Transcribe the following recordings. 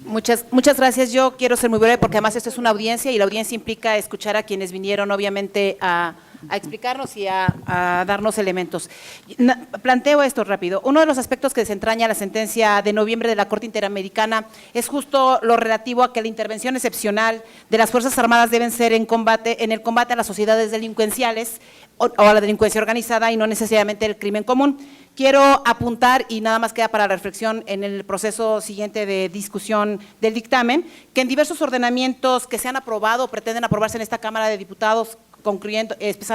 Muchas gracias. Yo quiero ser muy breve porque además esto es una audiencia y la audiencia implica escuchar a quienes vinieron obviamente a explicarnos y a darnos elementos. Planteo esto rápido. Uno de los aspectos que desentraña la sentencia de noviembre de la Corte Interamericana es justo lo relativo a que la intervención excepcional de las Fuerzas Armadas deben ser en el combate a las sociedades delincuenciales o a la delincuencia organizada y no necesariamente el crimen común. Quiero apuntar, y nada más queda para la reflexión en el proceso siguiente de discusión del dictamen, que en diversos ordenamientos que se han aprobado o pretenden aprobarse en esta Cámara de Diputados,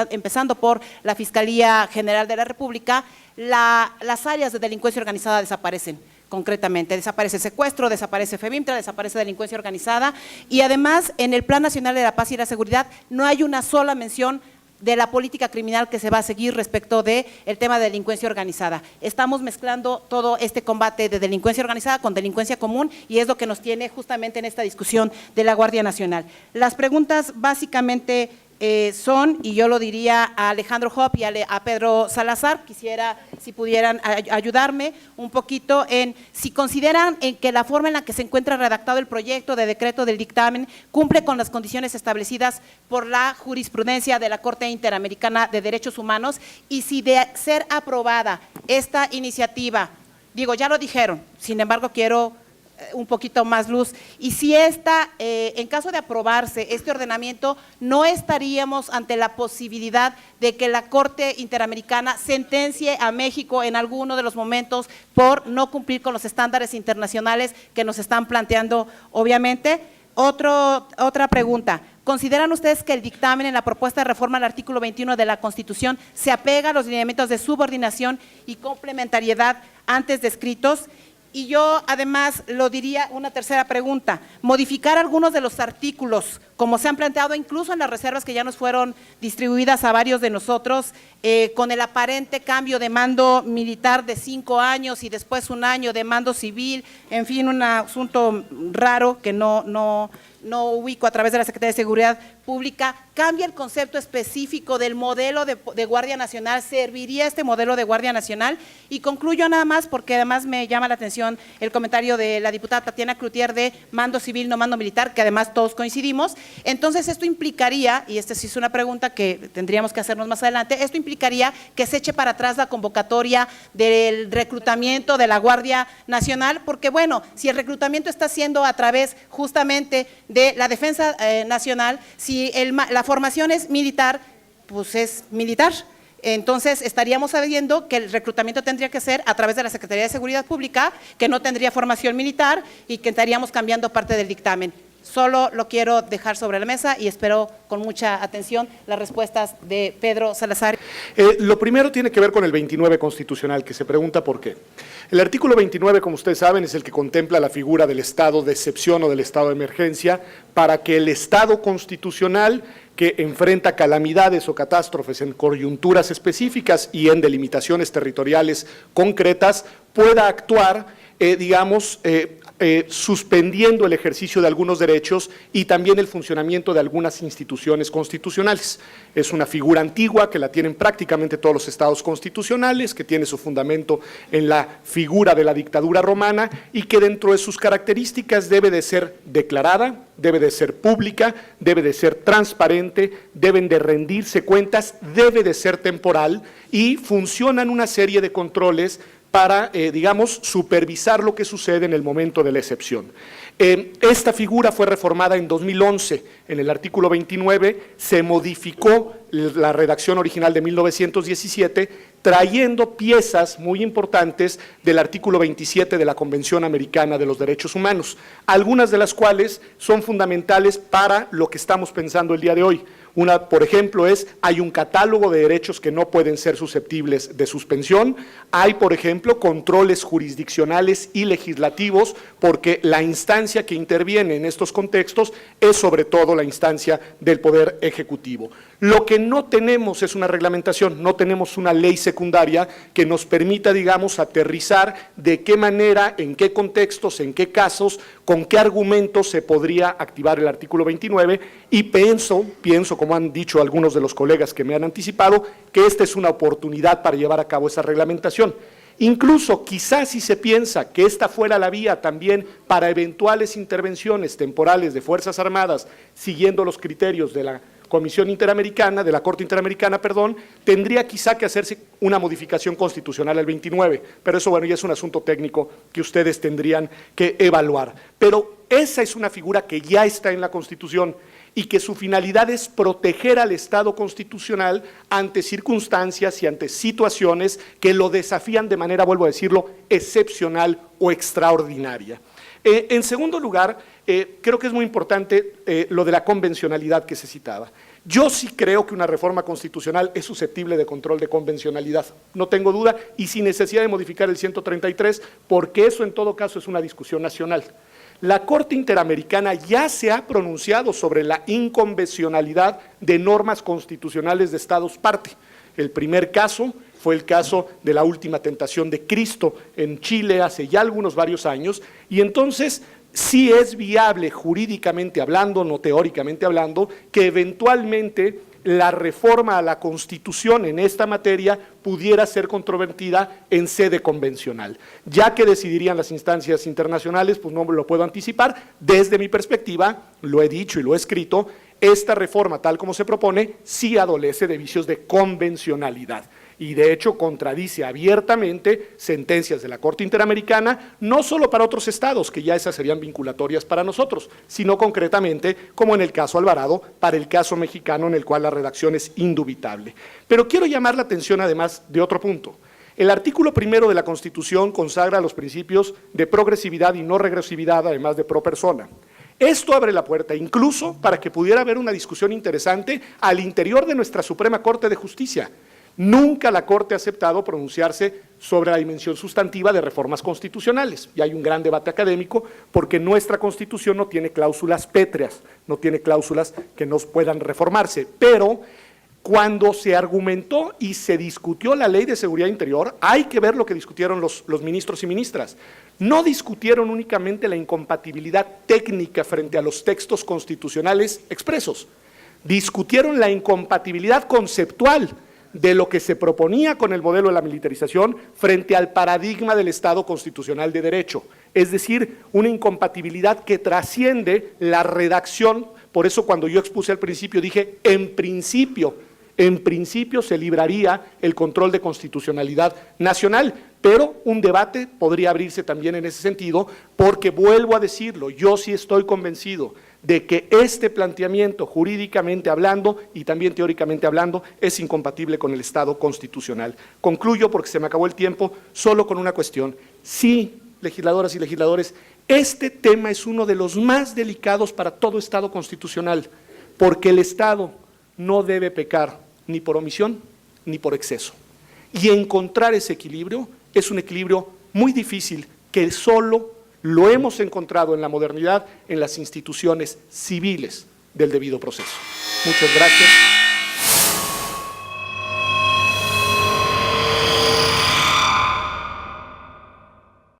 empezando por la Fiscalía General de la República, las áreas de delincuencia organizada desaparecen. Concretamente, desaparece secuestro, desaparece FEBIMTRA, desaparece delincuencia organizada y además en el Plan Nacional de la Paz y la Seguridad no hay una sola mención de la política criminal que se va a seguir respecto del tema de delincuencia organizada. Estamos mezclando todo este combate de delincuencia organizada con delincuencia común y es lo que nos tiene justamente en esta discusión de la Guardia Nacional. Las preguntas básicamente son, y yo lo diría a Alejandro Hopp y a Pedro Salazar, quisiera si pudieran ayudarme un poquito en si consideran que la forma en la que se encuentra redactado el proyecto de decreto del dictamen cumple con las condiciones establecidas por la jurisprudencia de la Corte Interamericana de Derechos Humanos y si de ser aprobada esta iniciativa, digo, ya lo dijeron, sin embargo quiero un poquito más luz, y si en caso de aprobarse este ordenamiento, no estaríamos ante la posibilidad de que la Corte Interamericana sentencie a México en alguno de los momentos por no cumplir con los estándares internacionales que nos están planteando, obviamente. Otra pregunta, ¿consideran ustedes que el dictamen en la propuesta de reforma al artículo 21 de la Constitución se apega a los lineamientos de subordinación y complementariedad antes descritos? Y yo además lo diría una tercera pregunta, modificar algunos de los artículos, como se han planteado incluso en las reservas que ya nos fueron distribuidas a varios de nosotros, con el aparente cambio de mando militar de 5 años y después 1 año de mando civil, en fin, un asunto raro que no ubico a través de la Secretaría de Seguridad Pública, cambia el concepto específico del modelo de Guardia Nacional, serviría este modelo de Guardia Nacional. Y concluyo nada más porque además me llama la atención el comentario de la diputada Tatiana Cloutier de mando civil, no mando militar, que además todos coincidimos. Entonces esto implicaría, y esta sí es una pregunta que tendríamos que hacernos más adelante, esto implicaría que se eche para atrás la convocatoria del reclutamiento de la Guardia Nacional, porque bueno, si el reclutamiento está siendo a través justamente de la Defensa Nacional, si la formación es militar, pues es militar. Entonces estaríamos sabiendo que el reclutamiento tendría que ser a través de la Secretaría de Seguridad Pública, que no tendría formación militar y que estaríamos cambiando parte del dictamen. Solo lo quiero dejar sobre la mesa y espero con mucha atención las respuestas de Pedro Salazar. Lo primero tiene que ver con el 29 constitucional, que se pregunta por qué. El artículo 29, como ustedes saben, es el que contempla la figura del estado de excepción o del estado de emergencia para que el estado constitucional que enfrenta calamidades o catástrofes en coyunturas específicas y en delimitaciones territoriales concretas pueda actuar, suspendiendo el ejercicio de algunos derechos y también el funcionamiento de algunas instituciones constitucionales. Es una figura antigua que la tienen prácticamente todos los estados constitucionales, que tiene su fundamento en la figura de la dictadura romana y que dentro de sus características debe de ser declarada, debe de ser pública, debe de ser transparente, deben de rendirse cuentas, debe de ser temporal y funcionan una serie de controles para, supervisar lo que sucede en el momento de la excepción. Esta figura fue reformada en 2011, en el artículo 29 se modificó la redacción original de 1917, trayendo piezas muy importantes del artículo 27 de la Convención Americana de los Derechos Humanos, algunas de las cuales son fundamentales para lo que estamos pensando el día de hoy. Una, por ejemplo, hay un catálogo de derechos que no pueden ser susceptibles de suspensión, hay, por ejemplo, controles jurisdiccionales y legislativos, porque la instancia que interviene en estos contextos es sobre todo la instancia del Poder Ejecutivo. Lo que no tenemos es una reglamentación, no tenemos una ley secundaria que nos permita, aterrizar de qué manera, en qué contextos, en qué casos, con qué argumentos se podría activar el artículo 29 y pienso, como han dicho algunos de los colegas que me han anticipado, que esta es una oportunidad para llevar a cabo esa reglamentación. Incluso quizás si se piensa que esta fuera la vía también para eventuales intervenciones temporales de Fuerzas Armadas, siguiendo los criterios de la Comisión Interamericana, de la Corte Interamericana, perdón, tendría quizá que hacerse una modificación constitucional al 29, pero eso, bueno, ya es un asunto técnico que ustedes tendrían que evaluar. Pero esa es una figura que ya está en la Constitución y que su finalidad es proteger al Estado constitucional ante circunstancias y ante situaciones que lo desafían de manera, vuelvo a decirlo, excepcional o extraordinaria. En segundo lugar, creo que es muy importante lo de la convencionalidad que se citaba. Yo sí creo que una reforma constitucional es susceptible de control de convencionalidad, no tengo duda, y sin necesidad de modificar el 133, porque eso en todo caso es una discusión nacional. La Corte Interamericana ya se ha pronunciado sobre la inconvencionalidad de normas constitucionales de Estados parte. El primer caso fue el caso de la última tentación de Cristo en Chile hace ya varios años, y entonces sí es viable jurídicamente hablando, no teóricamente hablando, que eventualmente la reforma a la Constitución en esta materia pudiera ser controvertida en sede convencional. Ya que decidirían las instancias internacionales, pues no lo puedo anticipar. Desde mi perspectiva, lo he dicho y lo he escrito, esta reforma tal como se propone sí adolece de vicios de convencionalidad y de hecho contradice abiertamente sentencias de la Corte Interamericana, no solo para otros estados, que ya esas serían vinculatorias para nosotros, sino concretamente, como en el caso Alvarado, para el caso mexicano en el cual la redacción es indubitable. Pero quiero llamar la atención además de otro punto. El artículo 1 de la Constitución consagra los principios de progresividad y no regresividad, además de pro persona. Esto abre la puerta incluso para que pudiera haber una discusión interesante al interior de nuestra Suprema Corte de Justicia. Nunca la Corte ha aceptado pronunciarse sobre la dimensión sustantiva de reformas constitucionales, y hay un gran debate académico porque nuestra Constitución no tiene cláusulas pétreas, no tiene cláusulas que no puedan reformarse, pero cuando se argumentó y se discutió la Ley de Seguridad Interior, hay que ver lo que discutieron los ministros y ministras. No discutieron únicamente la incompatibilidad técnica frente a los textos constitucionales expresos, discutieron la incompatibilidad conceptual de lo que se proponía con el modelo de la militarización frente al paradigma del Estado constitucional de derecho, es decir, una incompatibilidad que trasciende la redacción. Por eso cuando yo expuse al principio dije, en principio se libraría el control de constitucionalidad nacional, pero un debate podría abrirse también en ese sentido, porque vuelvo a decirlo, yo sí estoy convencido de que este planteamiento jurídicamente hablando y también teóricamente hablando es incompatible con el Estado constitucional. Concluyo porque se me acabó el tiempo, solo con una cuestión. Sí, legisladoras y legisladores, este tema es uno de los más delicados para todo Estado constitucional, porque el Estado no debe pecar ni por omisión ni por exceso. Y encontrar ese equilibrio es un equilibrio muy difícil que solo lo hemos encontrado en la modernidad en las instituciones civiles del debido proceso. Muchas gracias.